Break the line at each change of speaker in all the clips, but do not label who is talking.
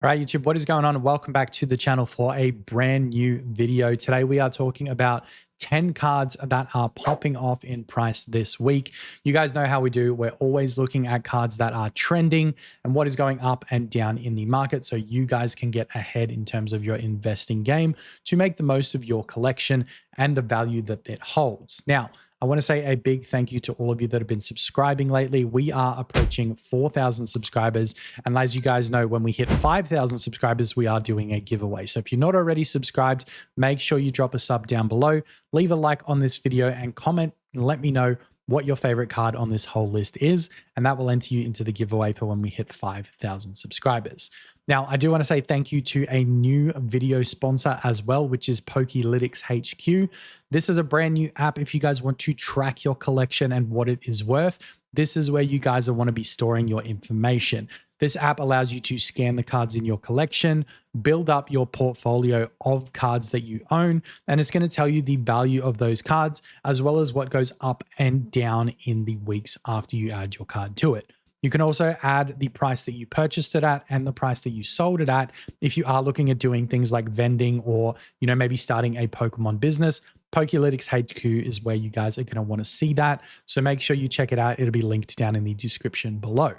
All right, YouTube, what is going on? Welcome back to the channel for a brand new video. Today, we are talking about 10 cards that are popping off in price this week. You guys know how we do. We're always looking at cards that are trending and what is going up and down in the market so you guys can get ahead in terms of your investing game to make the most of your collection and the value that it holds. Now, I want to say a big thank you to all of you that have been subscribing lately. We are approaching 4,000 subscribers. And as you guys know, when we hit 5,000 subscribers, we are doing a giveaway. So if you're not already subscribed, make sure you drop a sub down below, leave a like on this video and comment and let me know what your favorite card on this whole list is. And that will enter you into the giveaway for when we hit 5,000 subscribers. Now, I do want to say thank you to a new video sponsor as well, which is Pokelytics HQ. This is a brand new app if you guys want to track your collection and what it is worth. This is where you guys want to be storing your information. This app allows you to scan the cards in your collection, build up your portfolio of cards that you own, and it's going to tell you the value of those cards, as well as what goes up and down in the weeks after you add your card to it. You can also add the price that you purchased it at and the price that you sold it at if you are looking at doing things like vending or, maybe starting a Pokemon business. Pokelytics HQ is where you guys are going to want to see that. So make sure you check it out. It'll be linked down in the description below.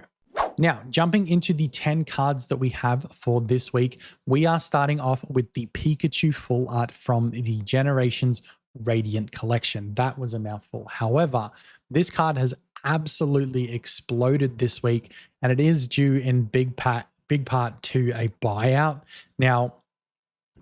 Now, jumping into the 10 cards that we have for this week, we are starting off with the Pikachu full art from the Generations Radiant collection. That was a mouthful. However, this card has absolutely exploded this week, and it is due in big part to a buyout. Now,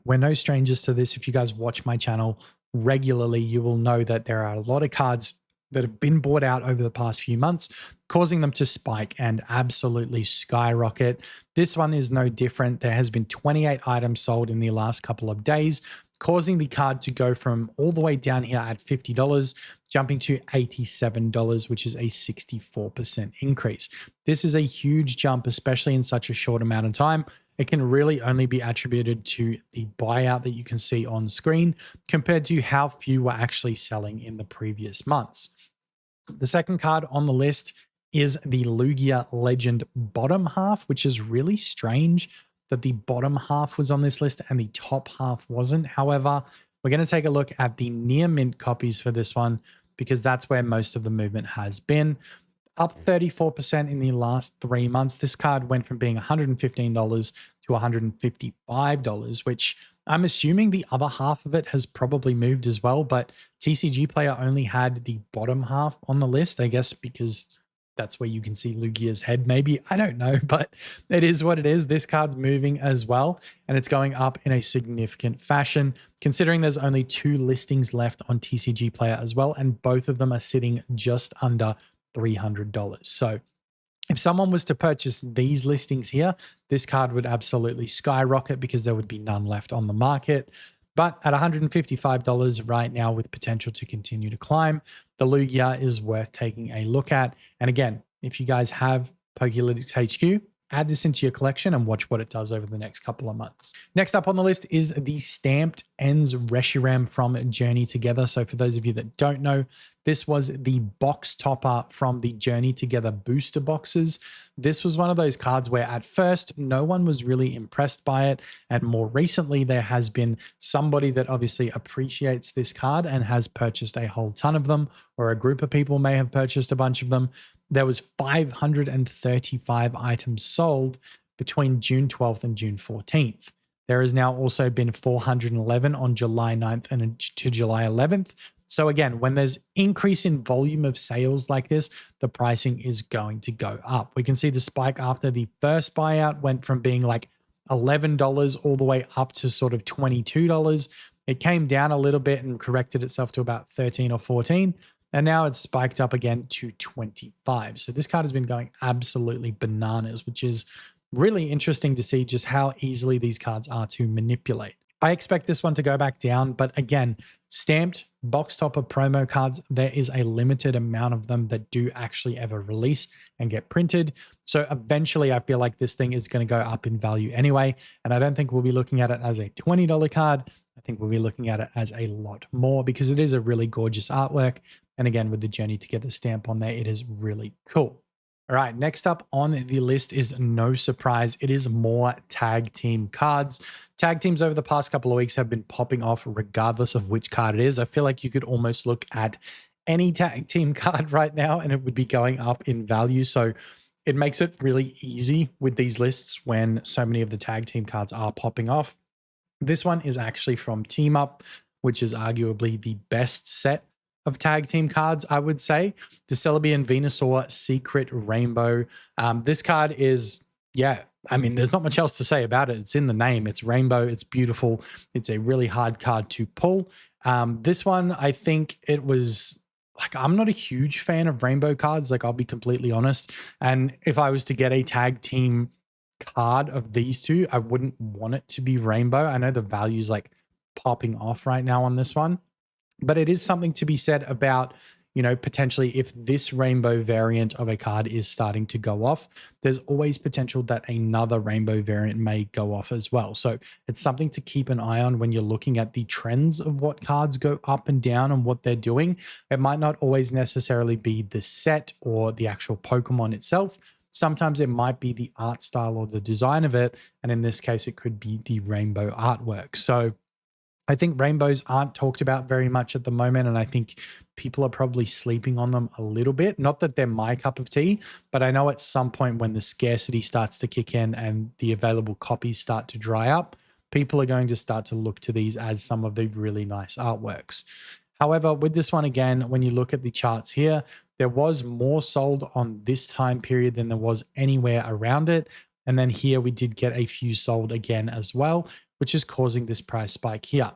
we're no strangers to this. If you guys watch my channel regularly, you will know that there are a lot of cards that have been bought out over the past few months, causing them to spike and absolutely skyrocket. This one is no different. There has been 28 items sold in the last couple of days, causing the card to go from all the way down here at $50, jumping to $87, which is a 64% increase. This is a huge jump, especially in such a short amount of time. It can really only be attributed to the buyout that you can see on screen compared to how few were actually selling in the previous months. The second card on the list is the Lugia Legend bottom half, which is really strange that the bottom half was on this list and the top half wasn't. However, we're going to take a look at the near mint copies for this one because that's where most of the movement has been. Up 34% in the last 3 months. This card went from being $115 to $155, which I'm assuming the other half of it has probably moved as well, but TCG Player only had the bottom half on the list, I guess because that's where you can see Lugia's head, maybe. I don't know, but it is what it is. This card's moving as well, and it's going up in a significant fashion, considering there's only 2 listings left on TCG Player as well, and both of them are sitting just under $300. So if someone was to purchase these listings here, this card would absolutely skyrocket because there would be none left on the market. But at $155 right now, with potential to continue to climb, the Lugia is worth taking a look at. And again, if you guys have Pokelytics HQ, add this into your collection and watch what it does over the next couple of months. Next up on the list is the Stamped Ends Reshiram from Journey Together. So for those of you that don't know, this was the box topper from the Journey Together booster boxes. This was one of those cards where at first no one was really impressed by it. And more recently, there has been somebody that obviously appreciates this card and has purchased a whole ton of them, or a group of people may have purchased a bunch of them. There was 535 items sold between June 12th and June 14th. There has now also been 411 on July 9th and to July 11th. So again, when there's increase in volume of sales like this, the pricing is going to go up. We can see the spike after the first buyout went from being like $11 all the way up to sort of $22. It came down a little bit and corrected itself to about 13 or 14. And now it's spiked up again to 25. So this card has been going absolutely bananas, which is really interesting to see just how easily these cards are to manipulate. I expect this one to go back down, but again, stamped box topper promo cards, there is a limited amount of them that do actually ever release and get printed. So eventually I feel like this thing is going to go up in value anyway. And I don't think we'll be looking at it as a $20 card. I think we'll be looking at it as a lot more because it is a really gorgeous artwork. And again, with the Journey Together stamp on there, it is really cool. All right, next up on the list is no surprise. It is more tag team cards. Tag teams over the past couple of weeks have been popping off regardless of which card it is. I feel like you could almost look at any tag team card right now and it would be going up in value. So it makes it really easy with these lists when so many of the tag team cards are popping off. This one is actually from Team Up, which is arguably the best set of tag team cards, I would say. The Celebi and Venusaur Secret Rainbow. This card is, yeah, I mean, there's not much else to say about it. It's in the name. It's rainbow. It's beautiful. It's a really hard card to pull. This one, I think it was like, I'm not a huge fan of rainbow cards. Like, I'll be completely honest. And if I was to get a tag team card of these two, I wouldn't want it to be rainbow. I know the value's like popping off right now on this one, but it is something to be said about, you know, potentially if this rainbow variant of a card is starting to go off, there's always potential that another rainbow variant may go off as well. So it's something to keep an eye on when you're looking at the trends of what cards go up and down and what they're doing. It might not always necessarily be the set or the actual Pokemon itself. Sometimes it might be the art style or the design of it. And in this case, it could be the rainbow artwork. So I think rainbows aren't talked about very much at the moment. And I think people are probably sleeping on them a little bit. Not that they're my cup of tea, but I know at some point when the scarcity starts to kick in and the available copies start to dry up, people are going to start to look to these as some of the really nice artworks. However, with this one, again, when you look at the charts here, there was more sold on this time period than there was anywhere around it. And then here we did get a few sold again as well, which is causing this price spike here.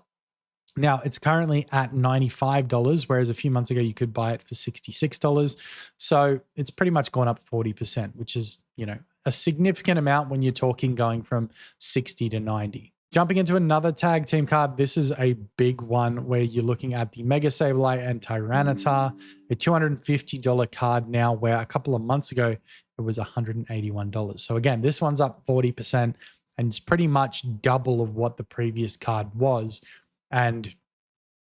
Now, it's currently at $95, whereas a few months ago you could buy it for $66. So it's pretty much gone up 40%, which is, you know, a significant amount when you're talking going from 60 to 90. Jumping into another tag team card, this is a big one where you're looking at the Mega Sableye and Tyranitar, a $250 card now, where a couple of months ago it was $181. So again, this one's up 40% and it's pretty much double of what the previous card was. And,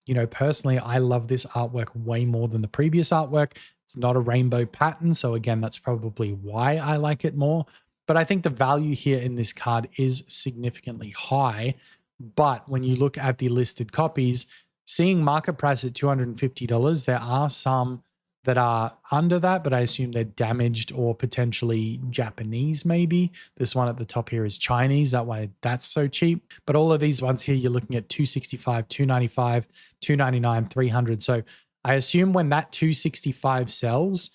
you know, personally, I love this artwork way more than the previous artwork. It's not a rainbow pattern. So again, that's probably why I like it more. But I think the value here in this card is significantly high. But when you look at the listed copies, seeing market price at $250, there are some that are under that, but I assume they're damaged or potentially Japanese maybe. This one at the top here is Chinese, that way that's so cheap. But all of these ones here, you're looking at $265, $295, $299, $300. So I assume when that $265 sells,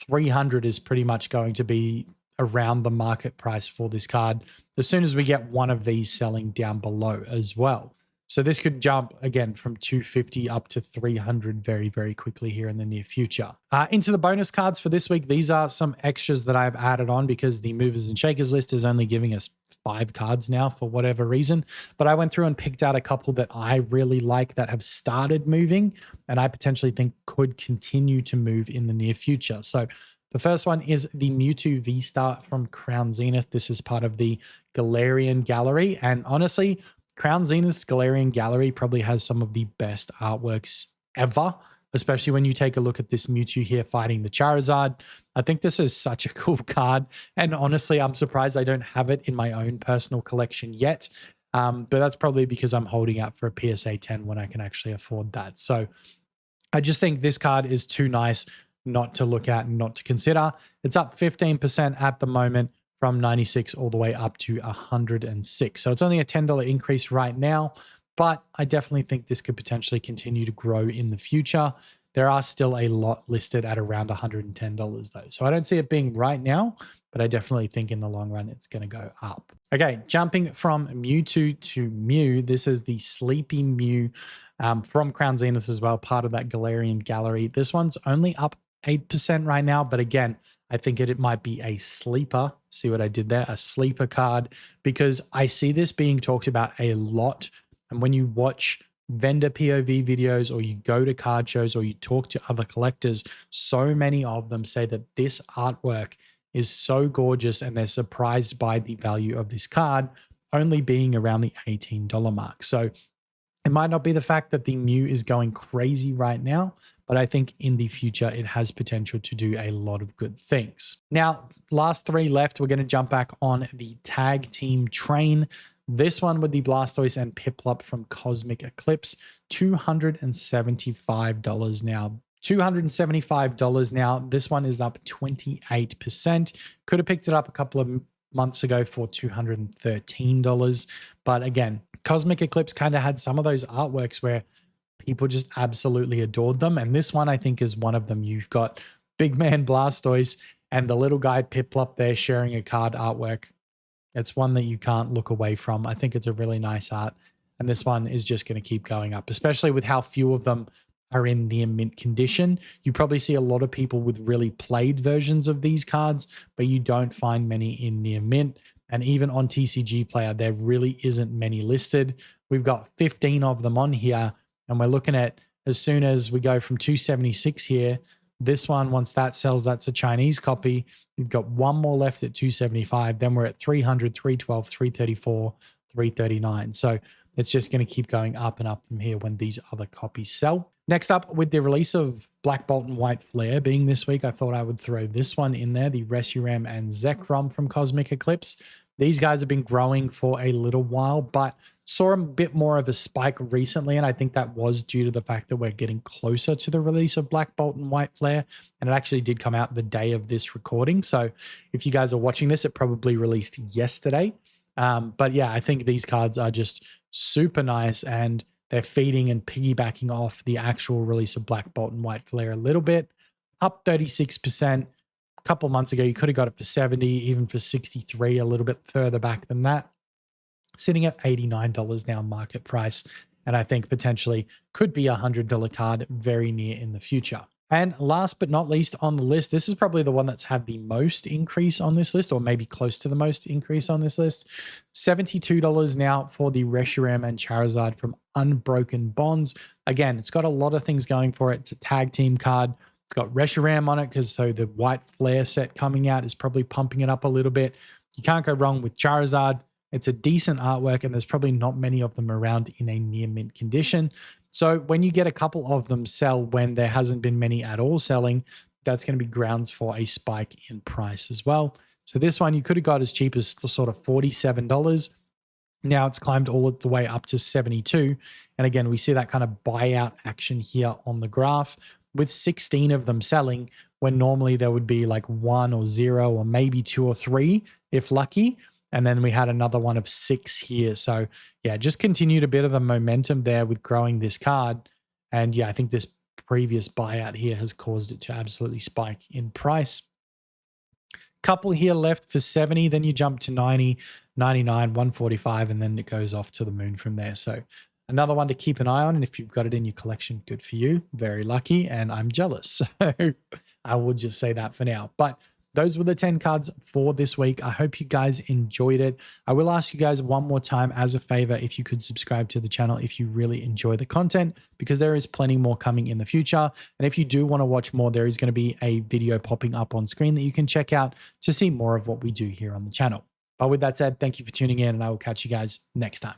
$300 is pretty much going to be around the market price for this card as soon as we get one of these selling down below as well. So this could jump again from $250 up to $300 very, very quickly here in the near future. Into the bonus cards for this week, these are some extras that I've added on because the movers and shakers list is only giving us 5 cards now for whatever reason. But I went through and picked out a couple that I really like that have started moving and I potentially think could continue to move in the near future. So the first one is the Mewtwo V-Star from Crown Zenith. This is part of the Galarian Gallery. And honestly, Crown Zenith's Galarian Gallery probably has some of the best artworks ever, especially when you take a look at this Mewtwo here fighting the Charizard. I think this is such a cool card. And honestly, I'm surprised I don't have it in my own personal collection yet. But that's probably because I'm holding out for a PSA 10 when I can actually afford that. So I just think this card is too nice not to look at and not to consider. It's up 15% at the moment from 96 all the way up to 106. So it's only a $10 increase right now, but I definitely think this could potentially continue to grow in the future. There are still a lot listed at around $110 though. So I don't see it being right now, but I definitely think in the long run, it's going to go up. Okay, jumping from Mewtwo to Mew, this is the Sleepy Mew from Crown Zenith as well, part of that Galarian Gallery. This one's only up 8% right now, but again, I think it might be a sleeper. See what I did there? A sleeper card, because I see this being talked about a lot. And when you watch vendor POV videos or you go to card shows or you talk to other collectors, so many of them say that this artwork is so gorgeous and they're surprised by the value of this card only being around the $18 mark. So It might not be the fact that the Mew is going crazy right now, but I think in the future it has potential to do a lot of good things. Now, last 3 left, we're going to jump back on the tag team train. This one with the Blastoise and Piplup from Cosmic Eclipse, $275 now. $275 now. This one is up 28%. Could have picked it up a couple of months ago for $213. But again, Cosmic Eclipse kind of had some of those artworks where people just absolutely adored them. And this one, I think, is one of them. You've got Big Man Blastoise and the little guy Piplup there sharing a card artwork. It's one that you can't look away from. I think it's a really nice art. And this one is just going to keep going up, especially with how few of them are in near mint condition. You probably see a lot of people with really played versions of these cards, but you don't find many in near mint. And even on TCG Player, there really isn't many listed. We've got 15 of them on here, and we're looking at, as soon as we go from 276 here, this one, once that sells, that's a Chinese copy. We've got one more left at 275. Then we're at 300, 312, 334, 339. So it's just going to keep going up and up from here when these other copies sell. Next up, with the release of Black Bolt and White Flare being this week, I thought I would throw this one in there, the Reshiram and Zekrom from Cosmic Eclipse. These guys have been growing for a little while, but saw a bit more of a spike recently, and I think that was due to the fact that we're getting closer to the release of Black Bolt and White Flare, and it actually did come out the day of this recording. So if you guys are watching this, it probably released yesterday. But yeah, I think these cards are just super nice, and they're feeding and piggybacking off the actual release of Black Bolt and White Flare a little bit, up 36%. A couple months ago, you could have got it for 70, even for 63, a little bit further back than that. Sitting at $89 now market price, and I think potentially could be a $100 card very near in the future. And last but not least on the list, this is probably the one that's had the most increase on this list, or maybe close to the most increase on this list. $72 now for the Reshiram and Charizard from Unbroken Bonds. Again, it's got a lot of things going for it. It's a tag team card. It's got Reshiram on it, because so the White Flare set coming out is probably pumping it up a little bit. You can't go wrong with Charizard. It's a decent artwork, and there's probably not many of them around in a near mint condition. So when you get a couple of them sell when there hasn't been many at all selling, that's going to be grounds for a spike in price as well. So this one you could have got as cheap as sort of $47. Now it's climbed all the way up to $72. And again, we see that kind of buyout action here on the graph, with 16 of them selling when normally there would be like 1 or 0 or maybe 2 or 3 if lucky. And then we had another one of 6 here. So yeah, just continued a bit of the momentum there with growing this card. And yeah, I think this previous buyout here has caused it to absolutely spike in price. Couple here left for 70, then you jump to 90, 99, 145, and then it goes off to the moon from there. So another one to keep an eye on. And if you've got it in your collection, good for you. Very lucky, and I'm jealous. So I will just say that for now. But those were the 10 cards for this week. I hope you guys enjoyed it. I will ask you guys one more time as a favor if you could subscribe to the channel if you really enjoy the content, because there is plenty more coming in the future. And if you do want to watch more, there is going to be a video popping up on screen that you can check out to see more of what we do here on the channel. But with that said, thank you for tuning in, and I will catch you guys next time.